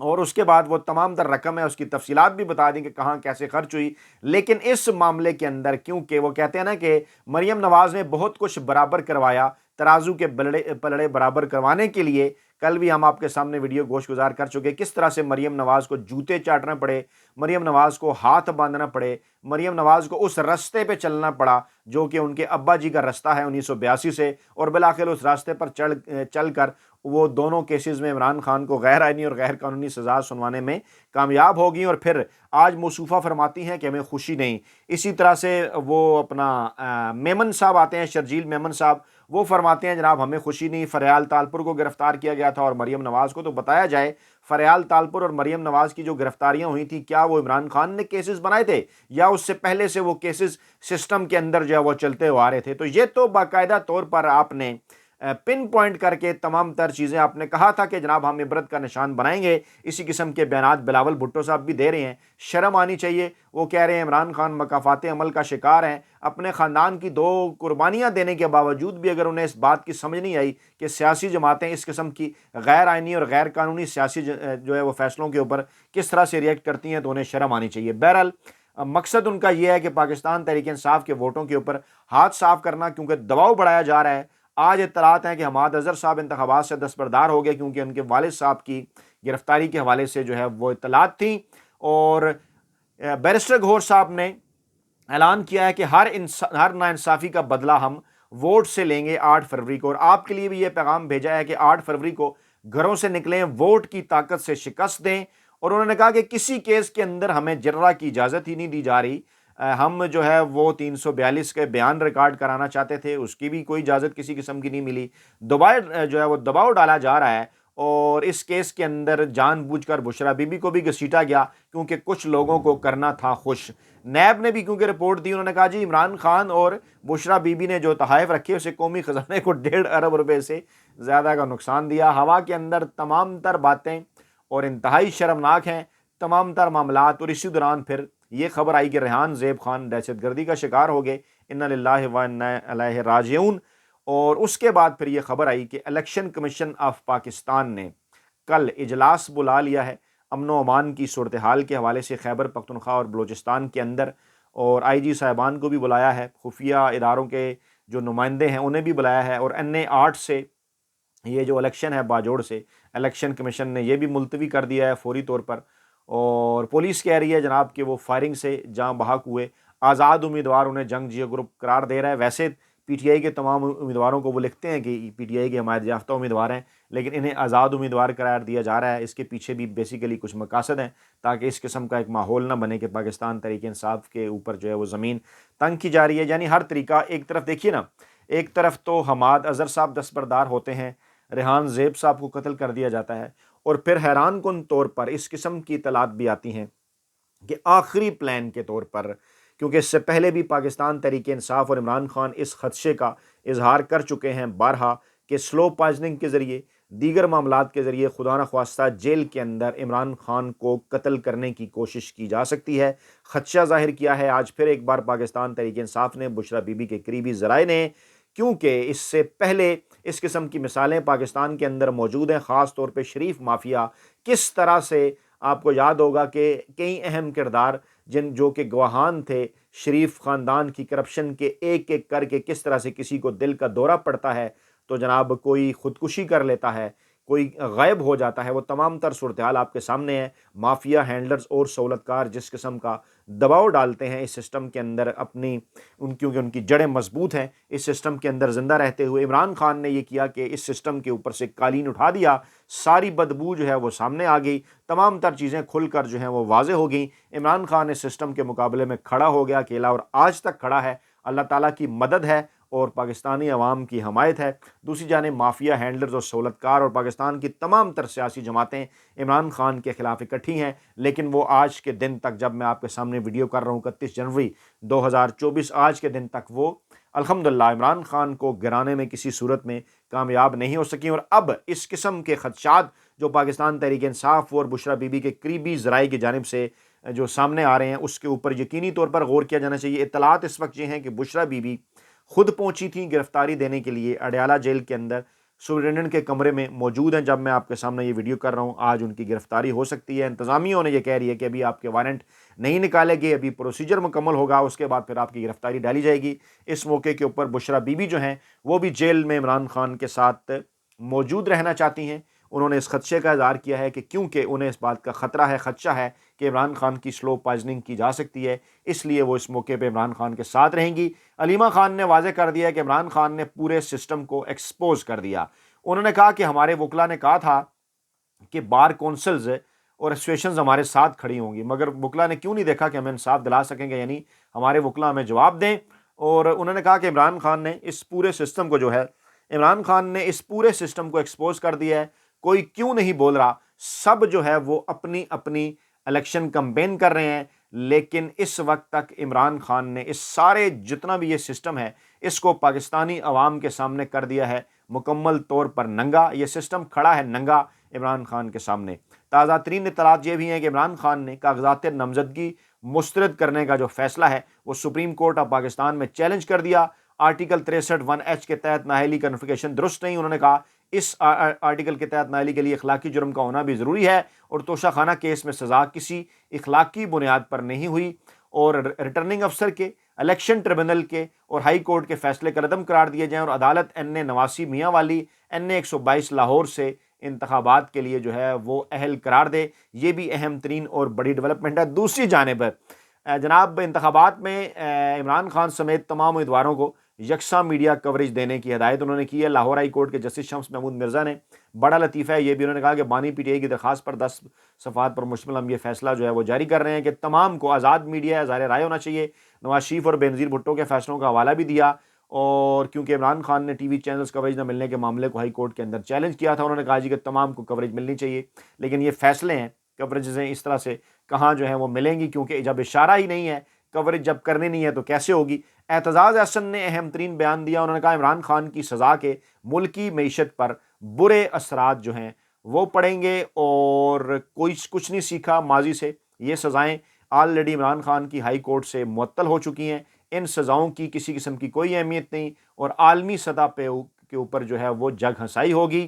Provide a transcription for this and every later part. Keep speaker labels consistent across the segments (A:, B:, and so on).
A: اور اس کے بعد وہ تمام تر رقم ہے اس کی تفصیلات بھی بتا دیں کہ کہاں کیسے خرچ ہوئی۔ لیکن اس معاملے کے اندر کیونکہ وہ کہتے ہیں نا کہ مریم نواز نے بہت کچھ برابر کروایا، ترازو کے پلڑے برابر کروانے کے لیے کل بھی ہم آپ کے سامنے ویڈیو گوش گزار کر چکے، کس طرح سے مریم نواز کو جوتے چاٹنا پڑے، مریم نواز کو ہاتھ باندھنا پڑے، مریم نواز کو اس رستے پہ چلنا پڑا جو کہ ان کے ابا جی کا رستہ ہے 1982 سے، اور بالآخر اس راستے پر چل کر وہ دونوں کیسز میں عمران خان کو غیر آئینی اور غیر قانونی سزا سنوانے میں کامیاب ہو گئی، اور پھر آج موصوفہ فرماتی ہیں کہ ہمیں خوشی نہیں۔ اسی طرح سے وہ اپنا میمن صاحب آتے ہیں، شرجیل میمن صاحب، وہ فرماتے ہیں جناب ہمیں خوشی نہیں، فریال تالپور کو گرفتار کیا گیا تھا اور مریم نواز کو، تو بتایا جائے فریال تالپور اور مریم نواز کی جو گرفتاریاں ہوئی تھیں کیا وہ عمران خان نے کیسز بنائے تھے یا اس سے پہلے سے وہ کیسز سسٹم کے اندر جو ہے وہ چلتے ہوئے آ رہے تھے؟ تو یہ تو باقاعدہ طور پر آپ نے پن پوائنٹ کر کے تمام تر چیزیں آپ نے کہا تھا کہ جناب ہم عبرت کا نشان بنائیں گے، اسی قسم کے بیانات بلاول بھٹو صاحب بھی دے رہے ہیں، شرم آنی چاہیے۔ وہ کہہ رہے ہیں عمران خان مکافات عمل کا شکار ہیں، اپنے خاندان کی 2 قربانیاں دینے کے باوجود بھی اگر انہیں اس بات کی سمجھ نہیں آئی کہ سیاسی جماعتیں اس قسم کی غیر آئینی اور غیر قانونی سیاسی جو ہے وہ فیصلوں کے اوپر کس طرح سے ریئیکٹ کرتی ہیں، تو انہیں شرم آنی چاہیے۔ بہرحال مقصد ان کا یہ ہے کہ پاکستان تحریک انصاف کے ووٹوں کے اوپر ہاتھ صاف کرنا، کیونکہ دباؤ بڑھایا جا رہا ہے۔ آج اطلاعات ہیں کہ حماد اظہر صاحب انتخابات سے دستبردار ہو گئے کیونکہ ان کے والد صاحب کی گرفتاری کے حوالے سے جو ہے وہ اطلاعات تھیں، اور بیرسٹر گھور صاحب نے اعلان کیا ہے کہ ہر ناانصافی کا بدلہ ہم ووٹ سے لیں گے 8 فروری کو، اور آپ کے لیے بھی یہ پیغام بھیجا ہے کہ 8 فروری کو گھروں سے نکلیں، ووٹ کی طاقت سے شکست دیں، اور انہوں نے کہا کہ کسی کیس کے اندر ہمیں جرہ کی اجازت ہی نہیں دی جا رہی، ہم جو ہے وہ 342 کے بیان ریکارڈ کرانا چاہتے تھے، اس کی بھی کوئی اجازت کسی قسم کی نہیں ملی، جو ہے وہ دباؤ ڈالا جا رہا ہے، اور اس کیس کے اندر جان بوجھ کر بشرا بی بی کو بھی گھسیٹا گیا کیونکہ کچھ لوگوں کو کرنا تھا خوش۔ نیب نے بھی کیونکہ رپورٹ دی، انہوں نے کہا جی عمران خان اور بشرا بی بی نے جو تحائف رکھے اسے قومی خزانے کو 1.5 ارب روپے سے زیادہ کا نقصان دیا۔ ہوا کے اندر تمام تر باتیں اور انتہائی شرمناک ہیں تمام تر معاملات، اور اسی دوران پھر یہ خبر آئی کہ ریحان زیب خان دہشت گردی کا شکار ہو گئے، انا للہ و انا الیہ راجعون، اور اس کے بعد پھر یہ خبر آئی کہ الیکشن کمیشن آف پاکستان نے کل اجلاس بلا لیا ہے امن و امان کی صورتحال کے حوالے سے خیبر پختونخوا اور بلوچستان کے اندر، اور آئی جی صاحبان کو بھی بلایا ہے، خفیہ اداروں کے جو نمائندے ہیں انہیں بھی بلایا ہے، اور NA8 سے یہ جو الیکشن ہے باجوڑ سے، الیکشن کمیشن نے یہ بھی ملتوی کر دیا ہے فوری طور پر، اور پولیس کہہ رہی ہے جناب کہ وہ فائرنگ سے جاں بحق ہوئے، آزاد امیدوار انہیں جنگ جیو گروپ قرار دے رہا ہے۔ ویسے پی ٹی آئی کے تمام امیدواروں کو وہ لکھتے ہیں کہ پی ٹی آئی کے حمایت یافتہ امیدوار ہیں، لیکن انہیں آزاد امیدوار قرار دیا جا رہا ہے۔ اس کے پیچھے بھی بیسیکلی کچھ مقاصد ہیں تاکہ اس قسم کا ایک ماحول نہ بنے کہ پاکستان تحریک انصاف کے اوپر جو ہے وہ زمین تنگ کی جا رہی ہے۔ یعنی ہر طریقہ، ایک طرف دیکھیے نا، ایک طرف تو حماد اظہر صاحب دستبردار ہوتے ہیں، ریحان زیب صاحب کو قتل کر دیا جاتا ہے، اور پھر حیران کن طور پر اس قسم کی اطلاعات بھی آتی ہیں کہ آخری پلان کے طور پر، کیونکہ اس سے پہلے بھی پاکستان تحریک انصاف اور عمران خان اس خدشے کا اظہار کر چکے ہیں بارہا کہ سلو پوائزننگ کے ذریعے، دیگر معاملات کے ذریعے خدا نخواستہ جیل کے اندر عمران خان کو قتل کرنے کی کوشش کی جا سکتی ہے۔ خدشہ ظاہر کیا ہے آج پھر ایک بار پاکستان تحریک انصاف نے، بشرا بی بی کے قریبی ذرائع نے، کیونکہ اس سے پہلے اس قسم کی مثالیں پاکستان کے اندر موجود ہیں، خاص طور پہ شریف مافیا کس طرح سے، آپ کو یاد ہوگا کہ کئی اہم کردار جو کہ گواہان تھے شریف خاندان کی کرپشن کے، ایک ایک کر کے کس طرح سے کسی کو دل کا دورہ پڑتا ہے تو جناب کوئی خودکشی کر لیتا ہے، کوئی غائب ہو جاتا ہے، وہ تمام تر صورتحال آپ کے سامنے ہے۔ مافیا ہینڈلرز اور سہولتکار جس قسم کا دباؤ ڈالتے ہیں اس سسٹم کے اندر اپنی کیونکہ ان کی جڑیں مضبوط ہیں، اس سسٹم کے اندر زندہ رہتے ہوئے عمران خان نے یہ کیا کہ اس سسٹم کے اوپر سے قالین اٹھا دیا، ساری بدبو جو ہے وہ سامنے آ گئی، تمام تر چیزیں کھل کر جو ہیں وہ واضح ہو گئیں۔ عمران خان اس سسٹم کے مقابلے میں کھڑا ہو گیا اکیلا، اور آج تک کھڑا ہے، اللہ تعالیٰ کی مدد ہے اور پاکستانی عوام کی حمایت ہے۔ دوسری جانب مافیا ہینڈلرز اور سہولتکار اور پاکستان کی تمام تر سیاسی جماعتیں عمران خان کے خلاف اکٹھی ہیں، لیکن وہ آج کے دن تک، جب میں آپ کے سامنے ویڈیو کر رہا ہوں 31 جنوری 2024، آج کے دن تک وہ الحمدللہ عمران خان کو گرانے میں کسی صورت میں کامیاب نہیں ہو سکیں، اور اب اس قسم کے خدشات جو پاکستان تحریک انصاف اور بشرا بی بی کے قریبی ذرائع کی جانب سے جو سامنے آ رہے ہیں اس کے اوپر یقینی طور پر غور کیا جانا چاہیے۔ اطلاعات اس وقت یہ ہیں کہ بشرا بی بی خود پہنچی تھیں گرفتاری دینے کے لیے اڈیالہ جیل کے اندر، سپرنٹینڈنٹ کے کمرے میں موجود ہیں جب میں آپ کے سامنے یہ ویڈیو کر رہا ہوں. آج ان کی گرفتاری ہو سکتی ہے. انتظامیہ نے یہ کہہ رہی ہے کہ ابھی آپ کے وارنٹ نہیں نکالے گئے, ابھی پروسیجر مکمل ہوگا, اس کے بعد پھر آپ کی گرفتاری ڈالی جائے گی. اس موقع کے اوپر بشرا بی بی جو ہیں وہ بھی جیل میں عمران خان کے ساتھ موجود رہنا چاہتی ہیں. انہوں نے اس خدشے کا اظہار کیا ہے کہ کیونکہ انہیں اس بات کا خطرہ ہے, خدشہ ہے کہ عمران خان کی سلو پوائزننگ کی جا سکتی ہے, اس لیے وہ اس موقع پہ عمران خان کے ساتھ رہیں گی. علیمہ خان نے واضح کر دیا کہ عمران خان نے پورے سسٹم کو ایکسپوز کر دیا. انہوں نے کہا کہ ہمارے وکلا نے کہا تھا کہ بار کونسلز اور ایسوسیشنز ہمارے ساتھ کھڑی ہوں گی, مگر وکلا نے کیوں نہیں دیکھا کہ ہمیں انصاف دلا سکیں گے, یعنی ہمارے وکلا ہمیں جواب دیں. اور انہوں نے کہا کہ عمران خان نے اس پورے سسٹم کو ایکسپوز کر دیا ہے. کوئی کیوں نہیں بول رہا, سب جو ہے وہ اپنی اپنی الیکشن کمپین کر رہے ہیں, لیکن اس وقت تک عمران خان نے اس سارے جتنا بھی یہ سسٹم ہے اس کو پاکستانی عوام کے سامنے کر دیا ہے مکمل طور پر ننگا. یہ سسٹم کھڑا ہے ننگا عمران خان کے سامنے. تازہ ترین اطلاعات یہ بھی ہیں کہ عمران خان نے کاغذات نامزدگی مسترد کرنے کا جو فیصلہ ہے وہ سپریم کورٹ آف پاکستان میں چیلنج کر دیا. آرٹیکل 63(1)(h) کے تحت نااہلی کا نوٹیفیکیشن درست نہیں. انہوں نے کہا اس آرٹیکل کے تحت نااہلی کے لیے اخلاقی جرم کا ہونا بھی ضروری ہے, اور توشہ خانہ کیس میں سزا کسی اخلاقی بنیاد پر نہیں ہوئی, اور ریٹرننگ افسر کے, الیکشن ٹریبونل کے اور ہائی کورٹ کے فیصلے کا عدم قرار دیے جائیں, اور عدالت این اے نواسی میاں والی این اے 122 لاہور سے انتخابات کے لیے جو ہے وہ اہل قرار دے. یہ بھی اہم ترین اور بڑی ڈیولپمنٹ ہے. دوسری جانب جناب انتخابات میں عمران خان سمیت تمام امیدواروں کو یکساں میڈیا کوریج دینے کی ہدایت انہوں نے کی ہے. لاہور ہائی کورٹ کے جسٹس شمس محمود مرزا نے بڑا لطیفہ ہے یہ بھی, انہوں نے کہا کہ بانی پی ٹی آئی کی درخواست پر 10 صفحات پر مشتمل ہم یہ فیصلہ جو ہے وہ جاری کر رہے ہیں کہ تمام کو آزاد میڈیا اظہار رائے ہونا چاہیے. نواز شریف اور بینظیر بھٹو کے فیصلوں کا حوالہ بھی دیا, اور کیونکہ عمران خان نے ٹی وی چینلز کوریج نہ ملنے کے معاملے کو ہائی کورٹ کے اندر چیلنج کیا تھا, انہوں نے کہا جی کہ تمام کو کوریج ملنی چاہیے, لیکن یہ فیصلے ہیں کوریجز ہیں اس طرح سے کہاں جو ہے وہ ملیں گی, کیونکہ جب اشارہ ہی نہیں ہے, کوریج جب کرنی نہیں ہے تو کیسے ہوگی. اعتزاز احسن نے اہم ترین بیان دیا. انہوں نے کہا عمران خان کی سزا کے ملکی معیشت پر برے اثرات جو ہیں وہ پڑیں گے, اور کوئی کچھ نہیں سیکھا ماضی سے. یہ سزائیں آلریڈی عمران خان کی ہائی کورٹ سے معطل ہو چکی ہیں, ان سزاؤں کی کسی قسم کی کوئی اہمیت نہیں, اور عالمی سطح پہ کے اوپر جو ہے وہ جگ ہنسائی ہوگی.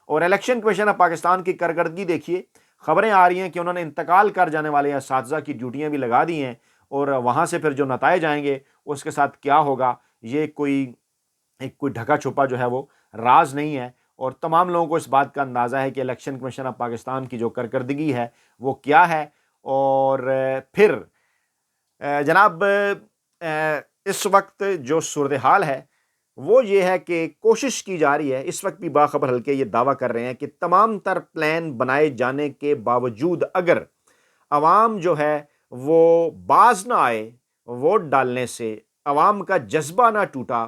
A: اور الیکشن کمیشن آف پاکستان کی کارکردگی دیکھیے, خبریں آ رہی ہیں کہ انہوں نے انتقال کر جانے والے اساتذہ کی ڈیوٹیاں بھی لگا دی ہیں, اور وہاں سے پھر جو نتائج آئیں گے اس کے ساتھ کیا ہوگا یہ کوئی ڈھکا چھپا جو ہے وہ راز نہیں ہے. اور تمام لوگوں کو اس بات کا اندازہ ہے کہ الیکشن کمیشن آف پاکستان کی جو کارکردگی ہے وہ کیا ہے. اور پھر جناب اس وقت جو صورتحال ہے وہ یہ ہے کہ کوشش کی جا رہی ہے, اس وقت بھی باخبر حلقے یہ دعویٰ کر رہے ہیں کہ تمام تر پلان بنائے جانے کے باوجود اگر عوام جو ہے وہ باز نہ آئے ووٹ ڈالنے سے, عوام کا جذبہ نہ ٹوٹا,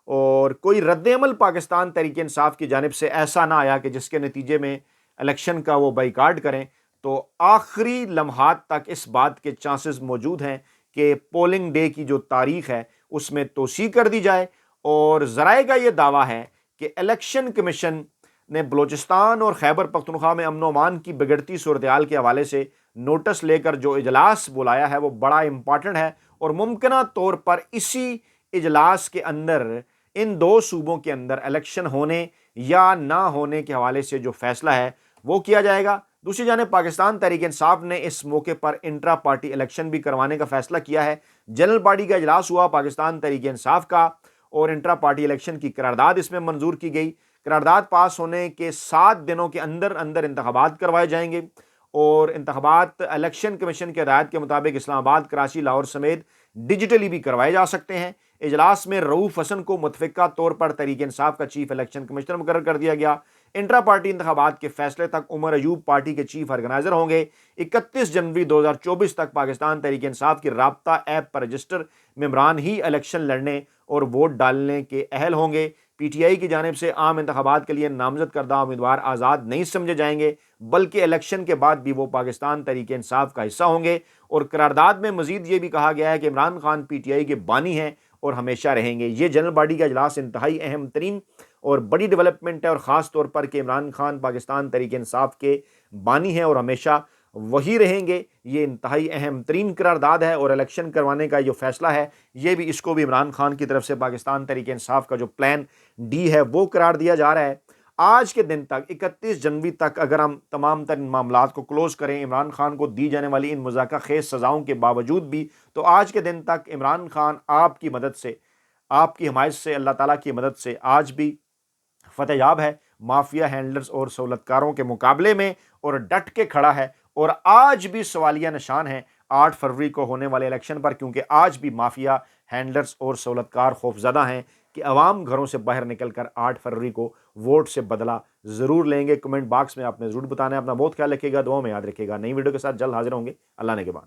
A: اور کوئی رد عمل پاکستان تحریک انصاف کی جانب سے ایسا نہ آیا کہ جس کے نتیجے میں الیکشن کا وہ بائیکاٹ کریں, تو آخری لمحات تک اس بات کے چانسز موجود ہیں کہ پولنگ ڈے کی جو تاریخ ہے اس میں توسیع کر دی جائے. اور ذرائع کا یہ دعویٰ ہے کہ الیکشن کمیشن نے بلوچستان اور خیبر پختونخوا میں امن و امان کی بگڑتی صورتحال کے حوالے سے نوٹس لے کر جو اجلاس بلایا ہے وہ بڑا امپارٹنٹ ہے, اور ممکنہ طور پر اسی اجلاس کے اندر ان دو صوبوں کے اندر الیکشن ہونے یا نہ ہونے کے حوالے سے جو فیصلہ ہے وہ کیا جائے گا. دوسری جانب پاکستان تحریک انصاف نے اس موقع پر انٹرا پارٹی الیکشن بھی کروانے کا فیصلہ کیا ہے. جنرل باڈی کا اجلاس ہوا پاکستان تحریک انصاف کا, اور انٹرا پارٹی الیکشن کی قرارداد اس میں منظور کی گئی. قرارداد پاس ہونے کے 7 دنوں کے اندر انتخابات کروائے جائیں گے, اور انتخابات الیکشن کمیشن کے ہدایت کے مطابق اسلام آباد, کراچی, لاہور سمیت ڈیجیٹلی بھی کروائے جا سکتے ہیں. اجلاس میں رؤوف حسن کو متفقہ طور پر تحریک انصاف کا چیف الیکشن کمشنر مقرر کر دیا گیا. انٹرا پارٹی انتخابات کے فیصلے تک عمر ایوب پارٹی کے چیف آرگنائزر ہوں گے. 31 جنوری 2024 تک پاکستان تحریک انصاف کی رابطہ ایپ پر رجسٹر ممبران ہی الیکشن لڑنے اور ووٹ ڈالنے کے اہل ہوں گے. پی ٹی آئی کی جانب سے عام انتخابات کے لیے نامزد کردہ امیدوار آزاد نہیں سمجھے جائیں گے, بلکہ الیکشن کے بعد بھی وہ پاکستان تحریک انصاف کا حصہ ہوں گے. اور قرارداد میں مزید یہ بھی کہا گیا ہے کہ Imran Khan P T I کے بانی ہیں اور ہمیشہ رہیں گے. یہ جنرل باڈی کا اجلاس انتہائی اہم ترین اور بڑی ڈیولپمنٹ ہے, اور خاص طور پر کہ عمران خان پاکستان تحریک انصاف کے بانی ہیں اور ہمیشہ وہی رہیں گے. یہ انتہائی اہم ترین قرارداد ہے, اور الیکشن کروانے کا جو فیصلہ ہے یہ بھی اس کو بھی عمران خان کی طرف سے پاکستان تحریک انصاف کا جو پلان ڈی ہے وہ قرار دیا جا رہا ہے. آج کے دن تک 31 جنوری تک اگر ہم تمام تر معاملات کو کلوز کریں عمران خان کو دی جانے والی ان مضحکہ خیز سزاؤں کے باوجود بھی، تو آج کے دن تک عمران خان آپ کی مدد سے، آپ کی حمایت سے، اللہ تعالیٰ کی مدد سے آج بھی فتح یاب ہے مافیا ہینڈلرز اور سہولتکاروں کے مقابلے میں، اور ڈٹ کے کھڑا ہے، اور آج بھی سوالیہ نشان ہے 8 فروری کو ہونے والے الیکشن پر، کیونکہ آج بھی مافیا ہینڈلرز اور سہولتکار خوفزدہ ہیں کہ عوام گھروں سے باہر نکل کر 8 فروری کو ووٹ سے بدلہ ضرور لیں گے۔ کمنٹ باکس میں آپ نے ضرور بتانا ہے۔ اپنا بہت خیال رکھیے گا، دعاؤں میں یاد رکھیے گا۔ نئی ویڈیو کے ساتھ جلد حاضر ہوں گے، اللہ نے کے بعد۔